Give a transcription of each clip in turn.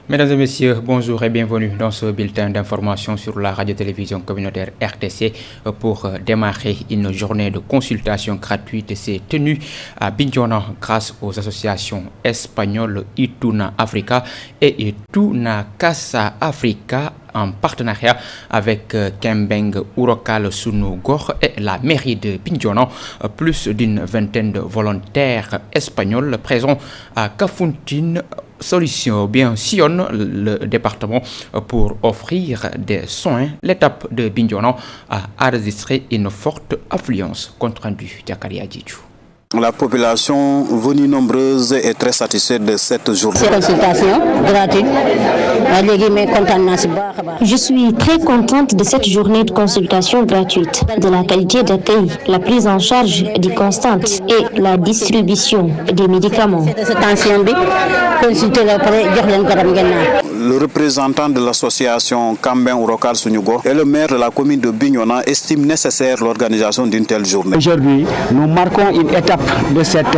Mesdames et messieurs, bonjour et bienvenue dans ce bulletin d'information sur la radio-télévision communautaire RTC. Pour démarrer une journée de consultation gratuite s'est tenue à Bignona grâce aux associations espagnoles Ituna Africa et Ituna Casa Africa en partenariat avec Kembeng Urokal Sunugor et la mairie de Bignona. Plus d'une vingtaine de volontaires espagnols présents à Kafountine sillonne le département pour offrir des soins. L'étape de Bignona a enregistré une forte affluence. Compte rendu Jakaria Djidjou. La population venue nombreuse est très satisfaite de cette journée. Consultation gratuite. Je suis très contente de cette journée de consultation gratuite, de la qualité d'accueil, la prise en charge est constante et la distribution des médicaments. Le représentant de l'association Kembeng Urokal Sunugor et le maire de la commune de Bignona estiment nécessaire l'organisation d'une telle journée. Aujourd'hui, nous marquons une étape de cette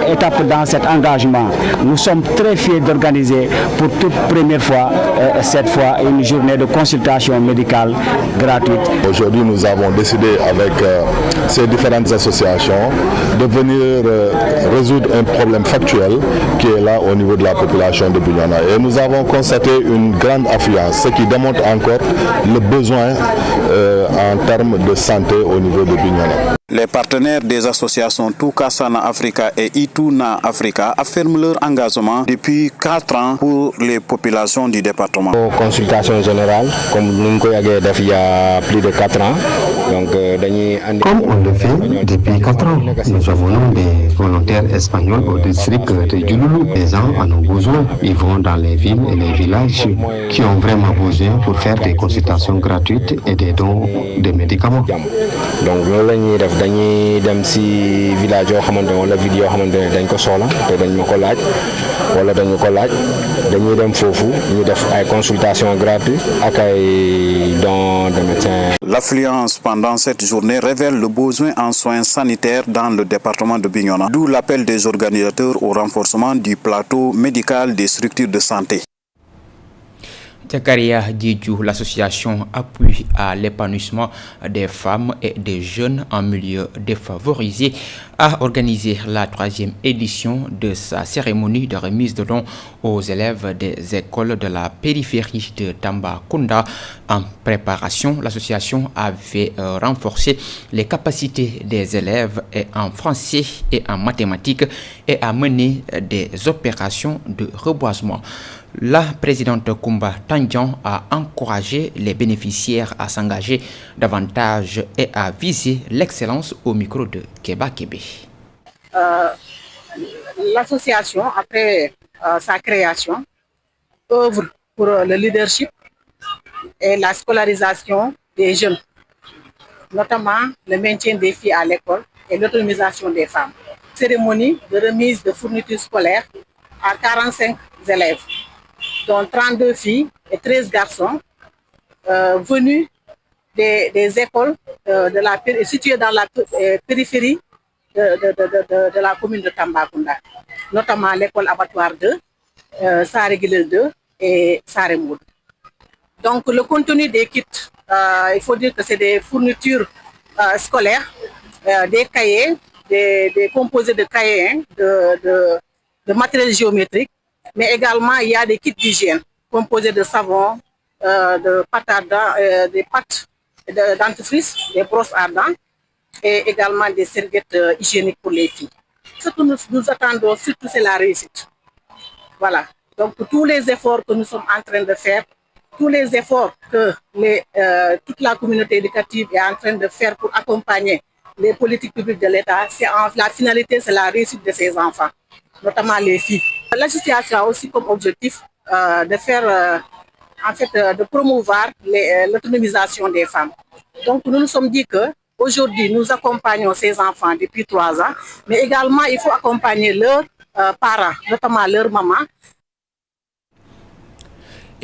étape dans cet engagement. Nous sommes très fiers d'organiser pour toute première fois, cette fois, une journée de consultation médicale gratuite. Aujourd'hui, nous avons décidé avec ces différentes associations de venir résoudre un problème factuel qui est là au niveau de la population de Bignona. Et nous avons constaté une grande affluence, ce qui démontre encore le besoin en termes de santé au niveau de Bignona. Les partenaires des associations Tukasana Africa et Ituna Africa affirment leur engagement depuis 4 ans pour les populations du département. Consultation générale, comme nous l'avons fait il y a plus de 4 ans. Comme on le fait depuis 4 ans, nous avons des volontaires espagnols au district de Djouloulou. Les gens en ont besoin. Ils vont dans les villes et les villages qui ont vraiment besoin pour faire des consultations gratuites et des dons de médicaments. Donc, dañuy dem ci village yoo xamante ne wala ville yoo xamante ne dañ ko soxla te dañ ma ko laaj wala dañu ko laaj dañuy dem foofu ñu def ay consultation gratuite ak ay dons de médecins. L'affluence pendant cette journée révèle le besoin en soins sanitaires dans le département de Bignona, d'où l'appel des organisateurs au renforcement du plateau médical des structures de santé. Jakaria Djidjou, l'association appuie à l'épanouissement des femmes et des jeunes en milieu défavorisé, a organisé la 3e édition de sa cérémonie de remise de dons aux élèves des écoles de la périphérie de Tambacounda. En préparation, l'association avait renforcé les capacités des élèves en français et en mathématiques et a mené des opérations de reboisement. La présidente Kumba Tandian a encouragé les bénéficiaires à s'engager davantage et à viser l'excellence au micro de Keba Kébé. L'association, après sa création, œuvre pour le leadership et la scolarisation des jeunes, notamment le maintien des filles à l'école et l'autonomisation des femmes. Cérémonie de remise de fournitures scolaires à 45 élèves, dont 32 filles et 13 garçons venus des écoles situées dans la périphérie de la commune de Tambacounda, notamment l'école Abattoir 2, Sarégilel 2 et Saremoud. Donc le contenu des kits, il faut dire que c'est des fournitures scolaires, des cahiers, des composés de cahiers, de matériel géométrique, mais également il y a des kits d'hygiène composés de savon, de pâte à dents, des pâtes de dentifrice, des brosses à dents et également des serviettes hygiéniques pour les filles. Ce que nous attendons surtout, c'est la réussite. Voilà. Donc tous les efforts que nous sommes en train de faire, tous les efforts que toute la communauté éducative est en train de faire pour accompagner les politiques publiques de l'État, la finalité, c'est la réussite de ces enfants, notamment les filles. L'association a aussi comme objectif de faire, de promouvoir l'autonomisation des femmes. Donc nous nous sommes dit que aujourd'hui nous accompagnons ces enfants depuis 3 ans, mais également il faut accompagner leurs parents, notamment leurs mamans.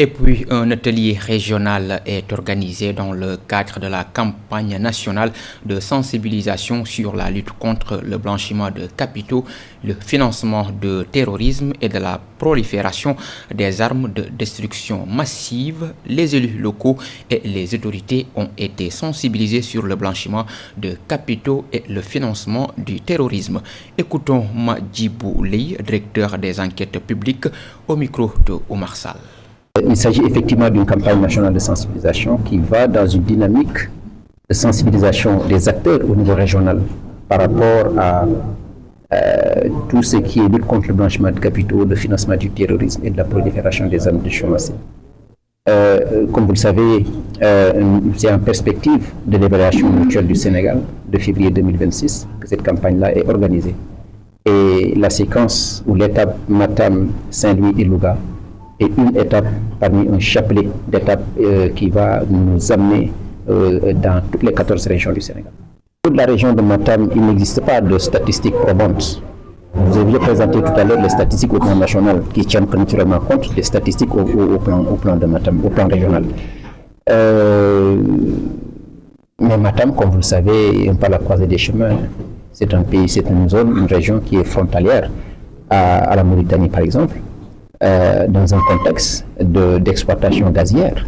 Et puis, un atelier régional est organisé dans le cadre de la campagne nationale de sensibilisation sur la lutte contre le blanchiment de capitaux, le financement de terrorisme et de la prolifération des armes de destruction massive. Les élus locaux et les autorités ont été sensibilisés sur le blanchiment de capitaux et le financement du terrorisme. Écoutons Madjibou Ley, directeur des enquêtes publiques, au micro de Oumar Sall. Il s'agit effectivement d'une campagne nationale de sensibilisation qui va dans une dynamique de sensibilisation des acteurs au niveau régional par rapport à tout ce qui est lutte contre le blanchiment de capitaux, le financement du terrorisme et de la prolifération des armes de destruction massive. Comme vous le savez, c'est en perspective de l'évaluation mutuelle du Sénégal de février 2026 que cette campagne-là est organisée. Et la séquence ou l'étape Matam, Saint-Louis et Louga est une étape parmi un chapelet d'étapes qui va nous amener dans toutes les 14 régions du Sénégal. Pour la région de Matam, il n'existe pas de statistiques probantes. Vous aviez présenté tout à l'heure les statistiques au plan national qui tiennent naturellement compte des statistiques au plan de Matam, au plan régional. Mais Matam, comme vous le savez, est un peu à la croisée des chemins. C'est un pays, c'est une zone, une région qui est frontalière à la Mauritanie, par exemple. Dans un contexte d'exploitation gazière,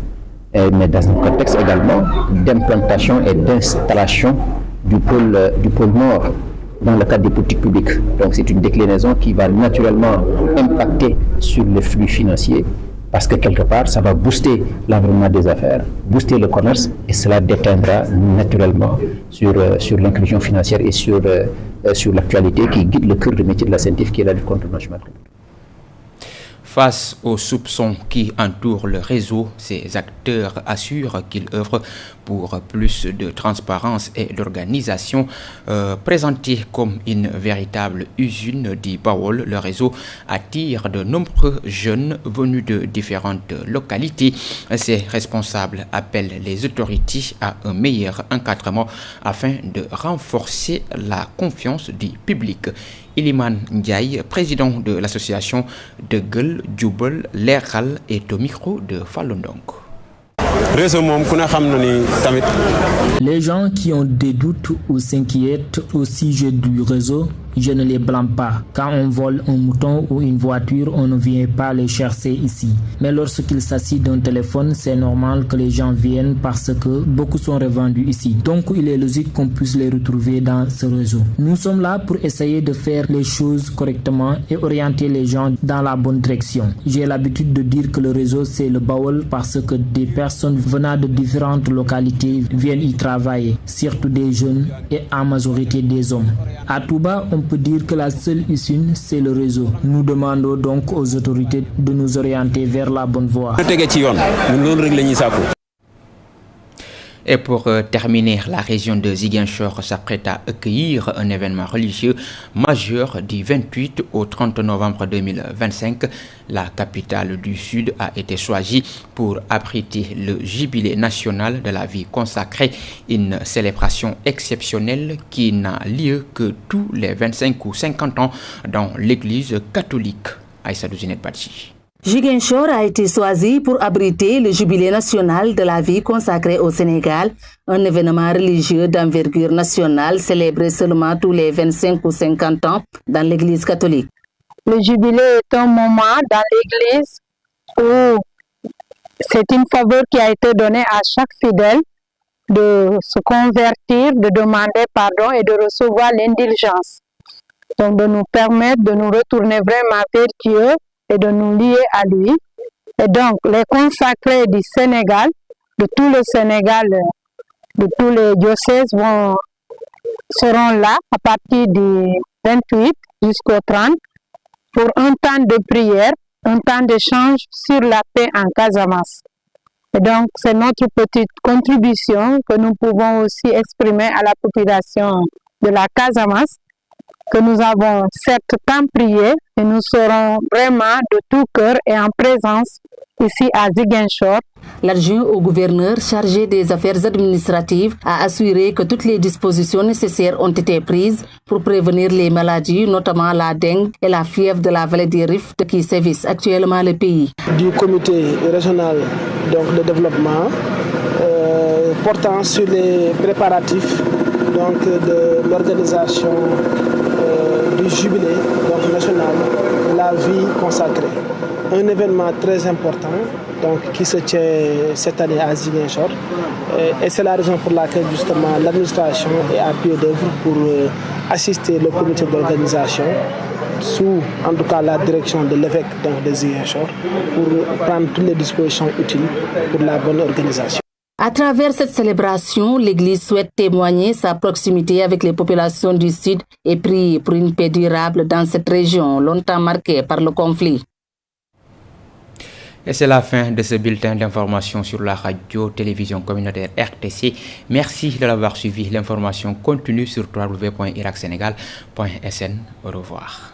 mais dans un contexte également d'implantation et d'installation du pôle Nord dans le cadre des politiques publiques. Donc c'est une déclinaison qui va naturellement impacter sur les flux financiers parce que quelque part ça va booster l'environnement des affaires, booster le commerce et cela déteindra naturellement sur l'inclusion financière et sur l'actualité qui guide le cœur de métier de la CENTIF qui est la lutte contre le blanchiment de capitaux. Face aux soupçons qui entourent le réseau, ces acteurs assurent qu'ils œuvrent pour plus de transparence et d'organisation. Présenté comme une véritable usine du Bawol, le réseau attire de nombreux jeunes venus de différentes localités. Ces responsables appellent les autorités à un meilleur encadrement afin de renforcer la confiance du public. Iliman Ndiaye, président de l'association de Gueul, Djoubel, Leral et au micro de Falundong. Les gens qui ont des doutes ou s'inquiètent au sujet du réseau, je ne les blâme pas. Quand on vole un mouton ou une voiture, on ne vient pas les chercher ici. Mais lorsqu'il s'agit d'un téléphone, c'est normal que les gens viennent parce que beaucoup sont revendus ici. Donc il est logique qu'on puisse les retrouver dans ce réseau. Nous sommes là pour essayer de faire les choses correctement et orienter les gens dans la bonne direction. J'ai l'habitude de dire que le réseau c'est le Bawol parce que des personnes venant de différentes localités viennent y travailler, surtout des jeunes et en majorité des hommes. À Touba, on peut dire que la seule issue, c'est le réseau. Nous demandons donc aux autorités de nous orienter vers la bonne voie. Et pour terminer, la région de Ziguinchor s'apprête à accueillir un événement religieux majeur du 28 au 30 novembre 2025. La capitale du Sud a été choisie pour abriter le jubilé national de la vie consacrée, une célébration exceptionnelle qui n'a lieu que tous les 25 ou 50 ans dans l'église catholique. Aïssatou Zinette Badji. Ziguinchor a été choisi pour abriter le jubilé national de la vie consacrée au Sénégal, un événement religieux d'envergure nationale célébré seulement tous les 25 ou 50 ans dans l'église catholique. Le jubilé est un moment dans l'église où c'est une faveur qui a été donnée à chaque fidèle de se convertir, de demander pardon et de recevoir l'indulgence. Donc de nous permettre de nous retourner vraiment vers Dieu et de nous lier à lui. Et donc, les consacrés du Sénégal, de tout le Sénégal, de tous les diocèses seront là à partir du 28 jusqu'au 30 pour un temps de prière, un temps d'échange sur la paix en Casamance. Et donc, c'est notre petite contribution que nous pouvons aussi exprimer à la population de la Casamance que nous avons certes tant prié et nous serons vraiment de tout cœur et en présence ici à Ziguinchor. L'adjoint au gouverneur chargé des affaires administratives a assuré que toutes les dispositions nécessaires ont été prises pour prévenir les maladies, notamment la dengue et la fièvre de la vallée des Rifts qui sévissent actuellement le pays. Du comité régional donc, de développement portant sur les préparatifs donc, de l'organisation du jubilé donc, national de la vie consacrée. Un événement très important donc, qui se tient cette année à Ziguinchor. Et c'est la raison pour laquelle justement l'administration est à pied d'œuvre pour assister le comité d'organisation sous en tout cas la direction de l'évêque de Ziguinchor pour prendre toutes les dispositions utiles pour la bonne organisation. À travers cette célébration, l'Église souhaite témoigner sa proximité avec les populations du Sud et prier pour une paix durable dans cette région longtemps marquée par le conflit. Et c'est la fin de ce bulletin d'information sur la radio-télévision communautaire RTC. Merci de l'avoir suivi. L'information continue sur www.iracsenegal.sn. Au revoir.